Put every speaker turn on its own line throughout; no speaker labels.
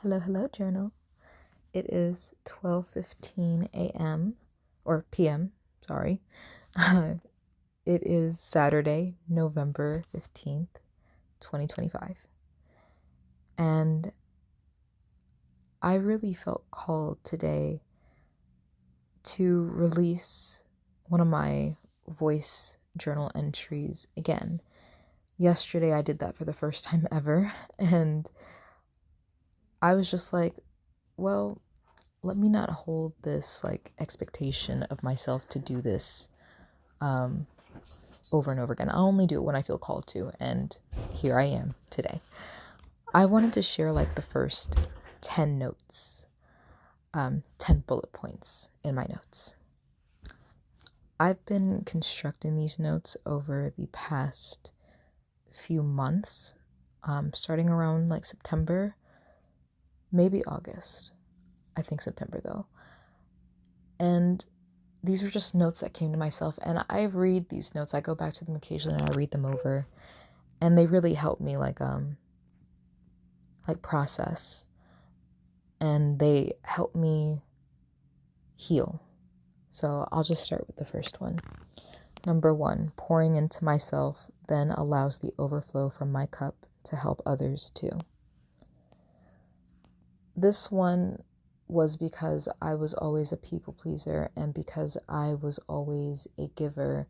Hello, journal. It is 12:15 a.m. or p.m. Sorry. It is Saturday, November 15th, 2025. And I really felt called today to release one of my voice journal entries again. Yesterday, I did that for the first time ever, and I was just like, well, let me not hold this expectation of myself to do this um, over and over again. I'll only do it when I feel called to, and here I am today. I wanted to share the first 10 notes, 10 bullet points in my notes. I've been constructing these notes over the past few months, starting around September, maybe August. I think September though. And these were just notes that came to myself, and I read these notes. I go back to them occasionally and I read them over, and they really help me process, and they help me heal. So I'll just start with the first one. Number 1, pouring into myself then allows the overflow from my cup to help others too. This one was because I was always a people pleaser, and because I was always a giver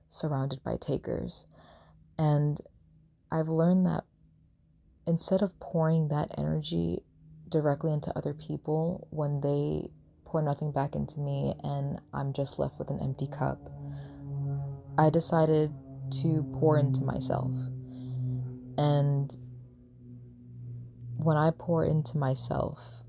surrounded by takers. And I've learned that instead of pouring that energy directly into other people when they pour nothing back into me and I'm just left with an empty cup, I decided to pour into myself. And when I pour into myself,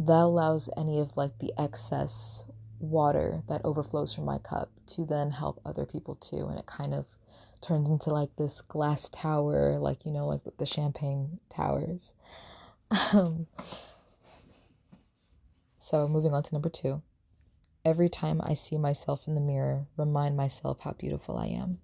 that allows any of the excess water that overflows from my cup to then help other people too. And it kind of turns into this glass tower, the champagne towers. So moving on to number 2. Every time I see myself in the mirror, remind myself how beautiful I am.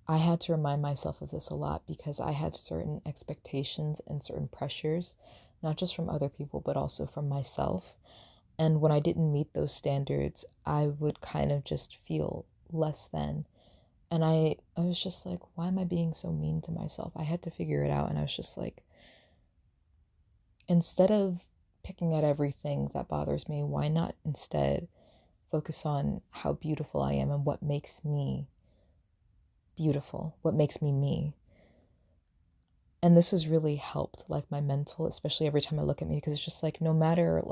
I had to remind myself of this a lot because I had certain expectations and certain pressures, not just from other people, but also from myself. And when I didn't meet those standards, I would kind of just feel less than. And I was just like, why am I being so mean to myself? I had to figure it out. And I was just like, instead of picking at everything that bothers me, why not instead focus on how beautiful I am and what makes me beautiful, what makes me me. And this has really helped my mental, especially every time I look at me, because it's just no matter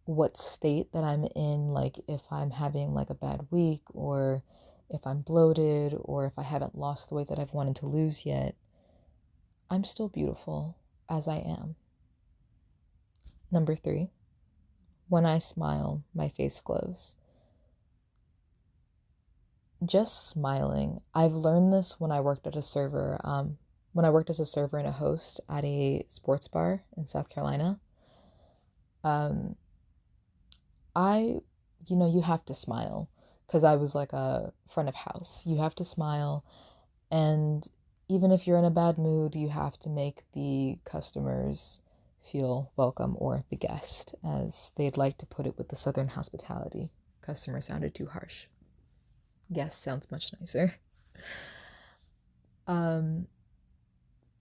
what state that I'm in, if I'm having a bad week, or if I'm bloated, or if I haven't lost the weight that I've wanted to lose yet, I'm still beautiful as I am. Number 3, when I smile, my face glows. Just smiling. I've learned this when I worked as a server and a host at a sports bar in South Carolina. You have to smile because I was a front of house. You have to smile, and even if you're in a bad mood, you have to make the customers feel welcome, or the guest, as they'd like to put it with the Southern hospitality. Customer sounded too harsh. Guest sounds much nicer.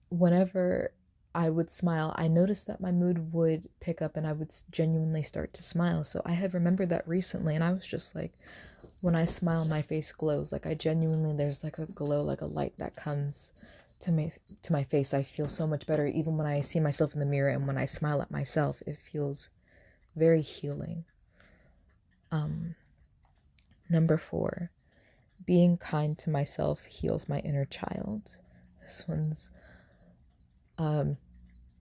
Whenever I would smile, I noticed that my mood would pick up and I would genuinely start to smile. So I had remembered that recently, and I was just like, when I smile, my face glows. I genuinely, there's a glow, a light that comes to my face. I feel so much better even when I see myself in the mirror, and when I smile at myself, it feels very healing. Number 4, being kind to myself heals my inner child. This one's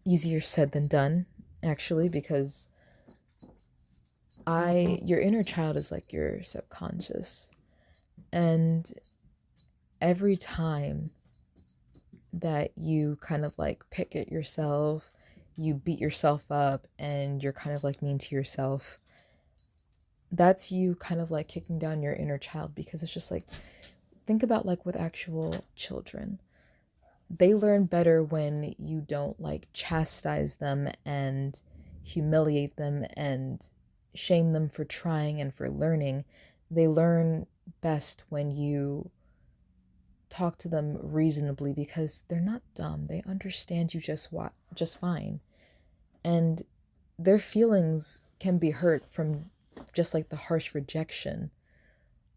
easier said than done, actually, because your inner child is your subconscious. And every time that you kind of pick at yourself, you beat yourself up, and you're kind of mean to yourself, that's you kind of kicking down your inner child. Because it's just think about with actual children, they learn better when you don't like chastise them and humiliate them and shame them for trying and for learning. They learn best when you talk to them reasonably because they're not dumb. They understand you just fine. And their feelings can be hurt from just like the harsh rejection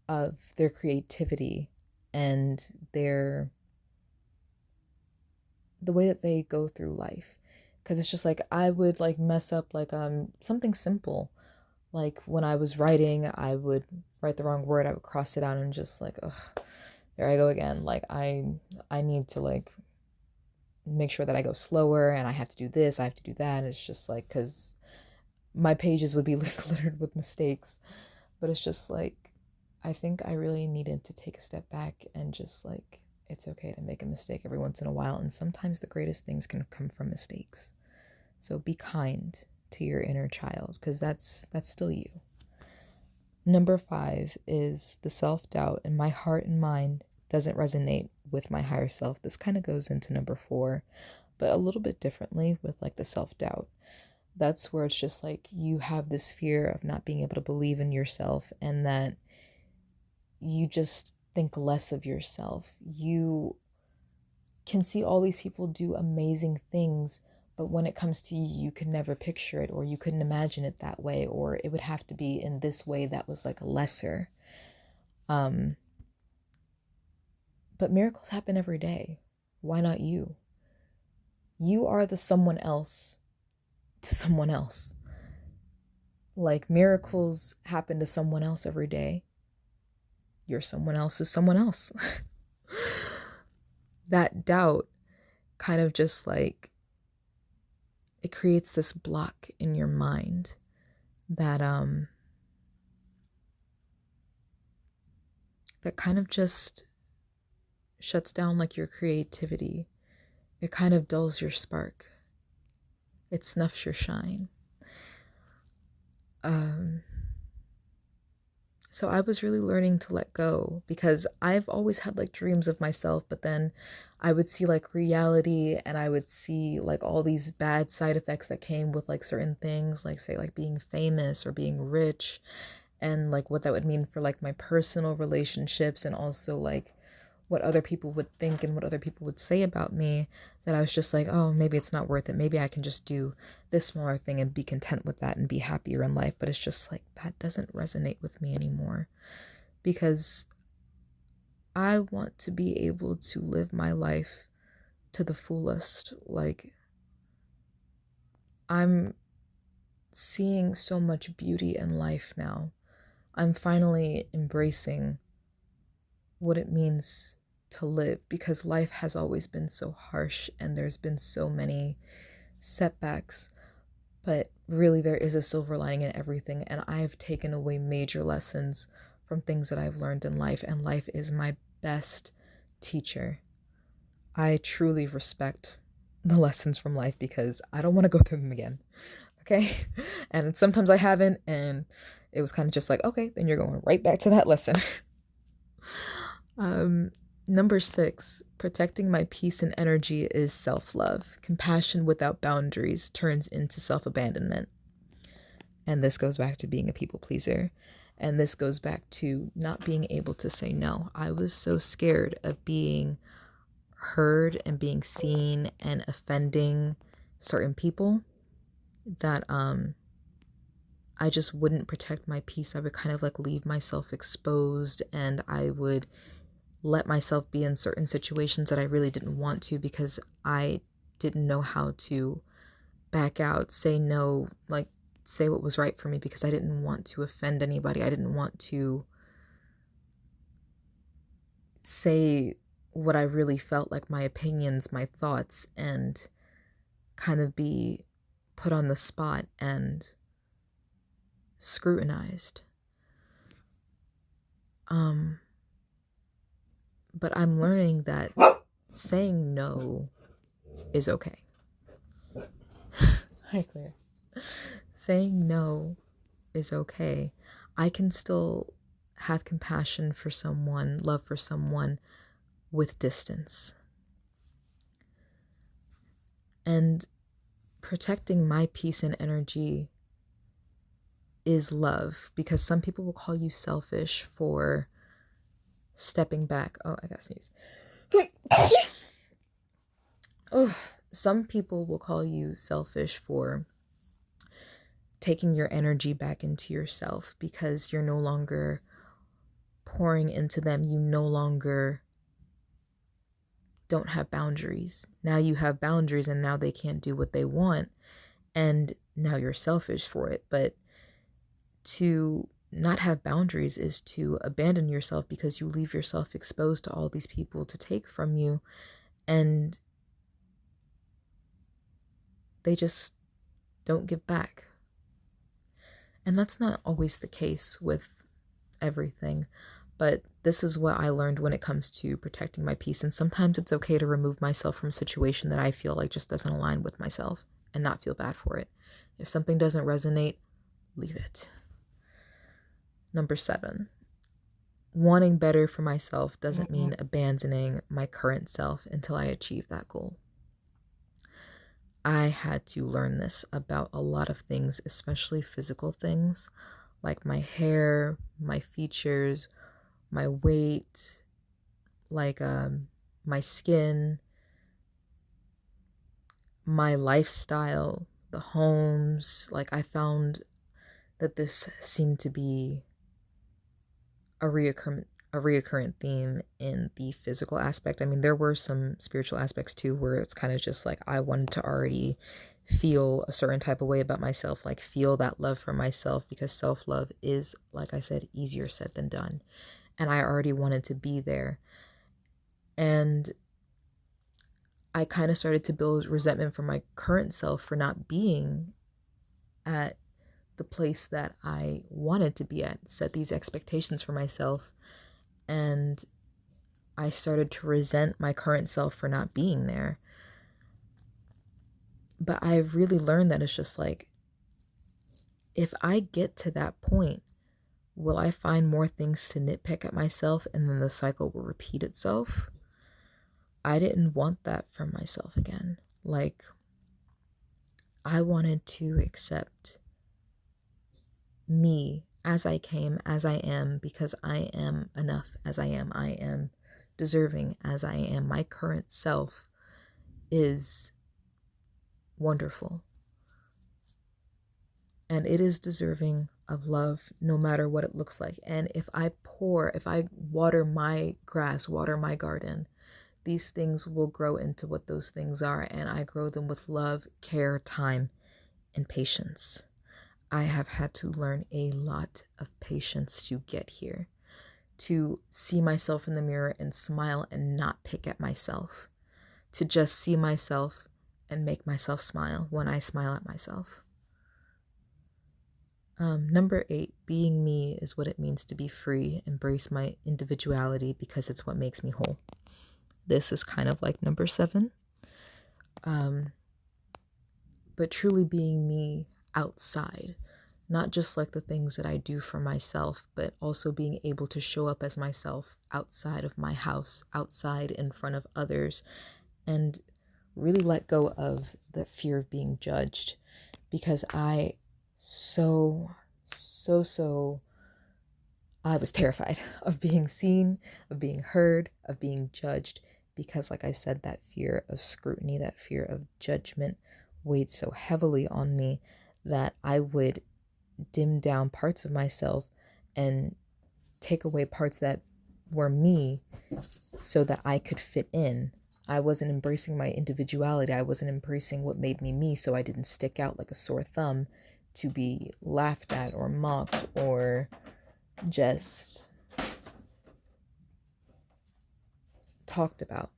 of their creativity and the way that they go through life. Because it's just like I would like mess up like something simple. Like when I was writing, I would write the wrong word, I would cross it out and just like, ugh, there I go again. Like I need to like make sure that I go slower and I have to do this, I have to do that. It's just like, because my pages would be like littered with mistakes. But it's just like, I think I really needed to take a step back and just like, it's okay to make a mistake every once in a while. And sometimes the greatest things can come from mistakes. So be kind to your inner child, because that's still you. Number 5 is the self-doubt, and my heart and mind doesn't resonate with my higher self. This kind of goes into number 4, but a little bit differently with like the self-doubt. That's where it's just like you have this fear of not being able to believe in yourself and that you just think less of yourself. You can see all these people do amazing things, but when it comes to you, you could never picture it, or you couldn't imagine it that way, or it would have to be in this way that was like lesser. But miracles happen every day. Why not you? You are the someone else to someone else. Like miracles happen to someone else every day. You're someone else is someone else. That doubt kind of just like, it creates this block in your mind that that kind of just shuts down like your creativity. It kind of dulls your spark. It snuffs your shine. So I was really learning to let go, because I've always had like dreams of myself, but then I would see like reality and I would see like all these bad side effects that came with like certain things, like say like being famous or being rich, and like what that would mean for like my personal relationships, and also like what other people would think and what other people would say about me, that I was just like, oh, maybe it's not worth it. Maybe I can just do this smaller thing and be content with that and be happier in life. But it's just like, that doesn't resonate with me anymore, because I want to be able to live my life to the fullest. Like, I'm seeing so much beauty in life now. I'm finally embracing what it means to live, because life has always been so harsh and there's been so many setbacks, but really there is a silver lining in everything, and I've taken away major lessons from things that I've learned in life, and life is my best teacher. I truly respect the lessons from life because I don't want to go through them again. Okay? And sometimes I haven't, and it was kind of just like, okay, then you're going right back to that lesson. Number 6, protecting my peace and energy is self-love. Compassion without boundaries turns into self-abandonment. And this goes back to being a people pleaser. And this goes back to not being able to say no. I was so scared of being heard and being seen and offending certain people that I just wouldn't protect my peace. I would kind of like leave myself exposed, and I would let myself be in certain situations that I really didn't want to, because I didn't know how to back out, say no, like say what was right for me, because I didn't want to offend anybody. I didn't want to say what I really felt, like my opinions, my thoughts, and kind of be put on the spot and scrutinized. But I'm learning that saying no is okay. Hi, Claire. Saying no is okay. I can still have compassion for someone, love for someone with distance. And protecting my peace and energy is love, because some people will call you selfish for stepping back. Oh, I gotta sneeze. Oh, some people will call you selfish for taking your energy back into yourself because you're no longer pouring into them. You no longer don't have boundaries. Now you have boundaries and now they can't do what they want. And now you're selfish for it. But to not have boundaries is to abandon yourself because you leave yourself exposed to all these people to take from you. And they just don't give back. And that's not always the case with everything. But this is what I learned when it comes to protecting my peace. And sometimes it's okay to remove myself from a situation that I feel like just doesn't align with myself and not feel bad for it. If something doesn't resonate, leave it. Number 7, wanting better for myself doesn't mean abandoning my current self until I achieve that goal. I had to learn this about a lot of things, especially physical things like my hair, my features, my weight, like my skin, my lifestyle, the homes. Like, I found that this seemed to be a reoccurrent theme in the physical aspect. I mean, there were some spiritual aspects too, where it's kind of just like I wanted to already feel a certain type of way about myself, like feel that love for myself, because self-love is, like I said, easier said than done. And I already wanted to be there. And I kind of started to build resentment for my current self for not being at the place that I wanted to be at, set these expectations for myself. And I started to resent my current self for not being there. But I've really learned that it's just like, if I get to that point, will I find more things to nitpick at myself and then the cycle will repeat itself? I didn't want that for myself again. Like, I wanted to accept me as I came, as I am, because I am enough as I am. I am deserving as I am. My current self is wonderful. And it is deserving of love no matter what it looks like. And if I water my grass, water my garden, these things will grow into what those things are. And I grow them with love, care, time, and patience. I have had to learn a lot of patience to get here, to see myself in the mirror and smile and not pick at myself, to just see myself and make myself smile when I smile at myself. Number 8, being me is what it means to be free, embrace my individuality because it's what makes me whole. This is kind of like number 7. But truly being me outside, not just like the things that I do for myself, but also being able to show up as myself outside of my house, outside in front of others, and really let go of the fear of being judged, because I was terrified of being seen, of being heard, of being judged, because like I said, that fear of scrutiny, that fear of judgment weighed so heavily on me that I would dim down parts of myself and take away parts that were me so that I could fit in. I wasn't embracing my individuality. I wasn't embracing what made me me, so I didn't stick out like a sore thumb to be laughed at or mocked or just talked about.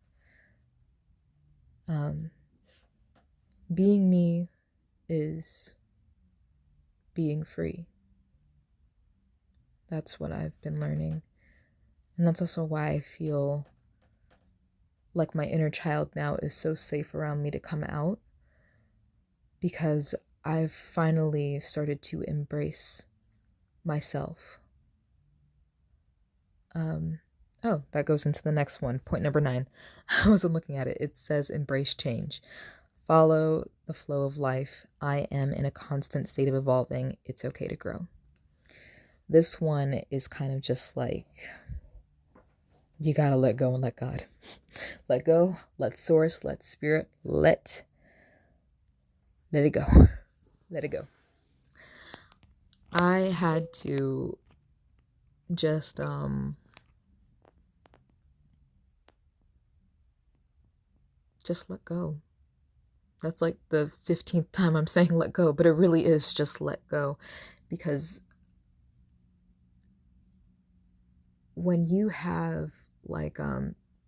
Being me is being free. That's what I've been learning. And that's also why I feel like my inner child now is so safe around me to come out, because I've finally started to embrace myself. That goes into the next one. Point number 9. I wasn't looking at it. It says embrace change. Follow the flow of life. I am in a constant state of evolving. It's okay to grow. This one is kind of just like, you gotta let go and let God. Let go, let source, let spirit, let it go. Let it go. I had to just let go. That's like the 15th time I'm saying let go, but it really is just let go. Because when you have like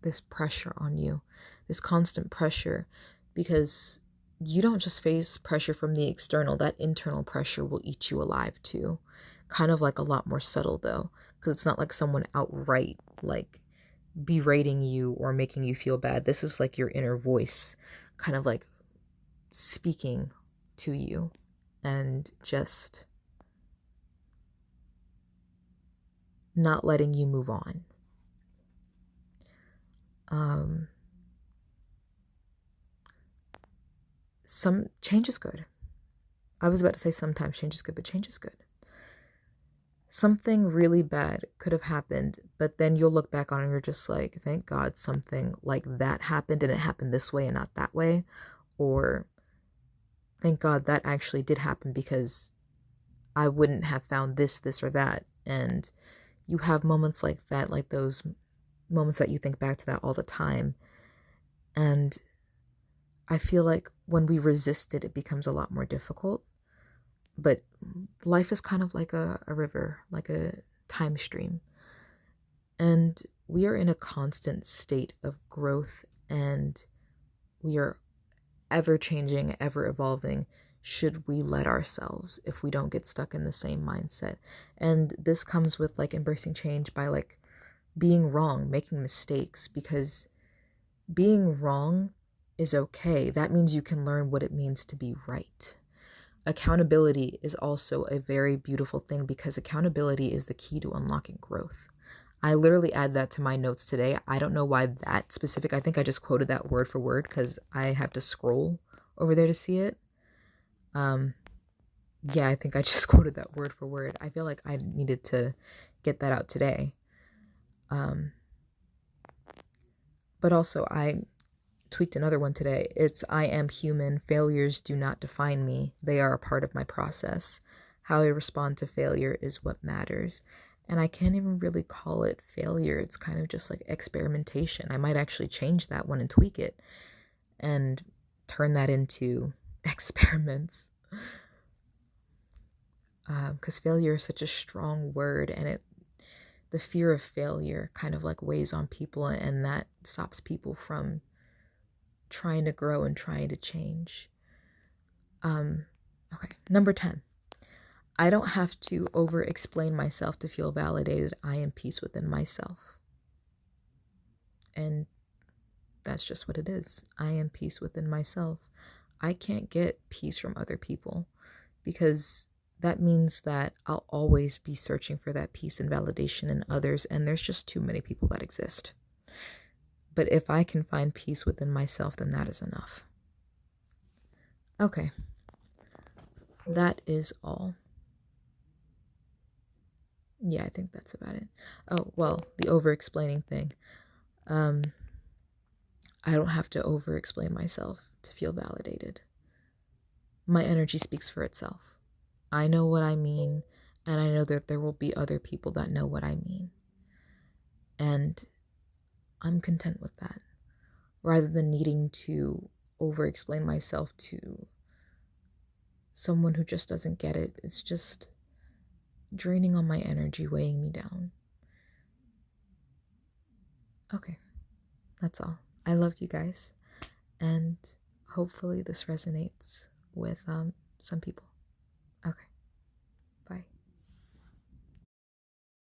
this pressure on you, this constant pressure, because you don't just face pressure from the external, that internal pressure will eat you alive too. Kind of like a lot more subtle though, because it's not like someone outright like berating you or making you feel bad. This is like your inner voice kind of like speaking to you and just not letting you move on. Some change is good. I was about to say sometimes change is good, but change is good. Something really bad could have happened, but then you'll look back on it and you're just like, thank God something like that happened and it happened this way and not that way. Or thank God that actually did happen because I wouldn't have found this, or that. And you have moments like that, like those moments that you think back to that all the time. And I feel like when we resist it, it becomes a lot more difficult. But life is kind of like a river, like a time stream. And we are in a constant state of growth, and we are ever changing, ever evolving. Should we let ourselves, if we don't get stuck in the same mindset? And this comes with like embracing change by like being wrong, making mistakes, because being wrong is okay. That means you can learn what it means to be right. Accountability is also a very beautiful thing because accountability is the key to unlocking growth. I literally add that to my notes today. I don't know why that specific. I think I just quoted that word for word because I have to scroll over there to see it. Yeah, I think I just quoted that word for word. I feel like I needed to get that out today. But also I tweaked another one today. It's I am human. Failures do not define me. They are a part of my process. How I respond to failure is what matters. And I can't even really call it failure. It's kind of just like experimentation. I might actually change that one and tweak it and turn that into experiments. Because failure is such a strong word, and the fear of failure kind of like weighs on people, and that stops people from trying to grow and trying to change. Okay, number 10. I don't have to over explain myself to feel validated. I am peace within myself. And that's just what it is. I am peace within myself. I can't get peace from other people because that means that I'll always be searching for that peace and validation in others, and there's just too many people that exist. But if I can find peace within myself, then that is enough. Okay. That is all. Yeah, I think that's about it. Oh, well, the over-explaining thing. I don't have to over-explain myself to feel validated. My energy speaks for itself. I know what I mean, and I know that there will be other people that know what I mean. And I'm content with that. Rather than needing to over-explain myself to someone who just doesn't get it, it's just draining on my energy, weighing me down. Okay, that's all. I love you guys, and hopefully this resonates with some people.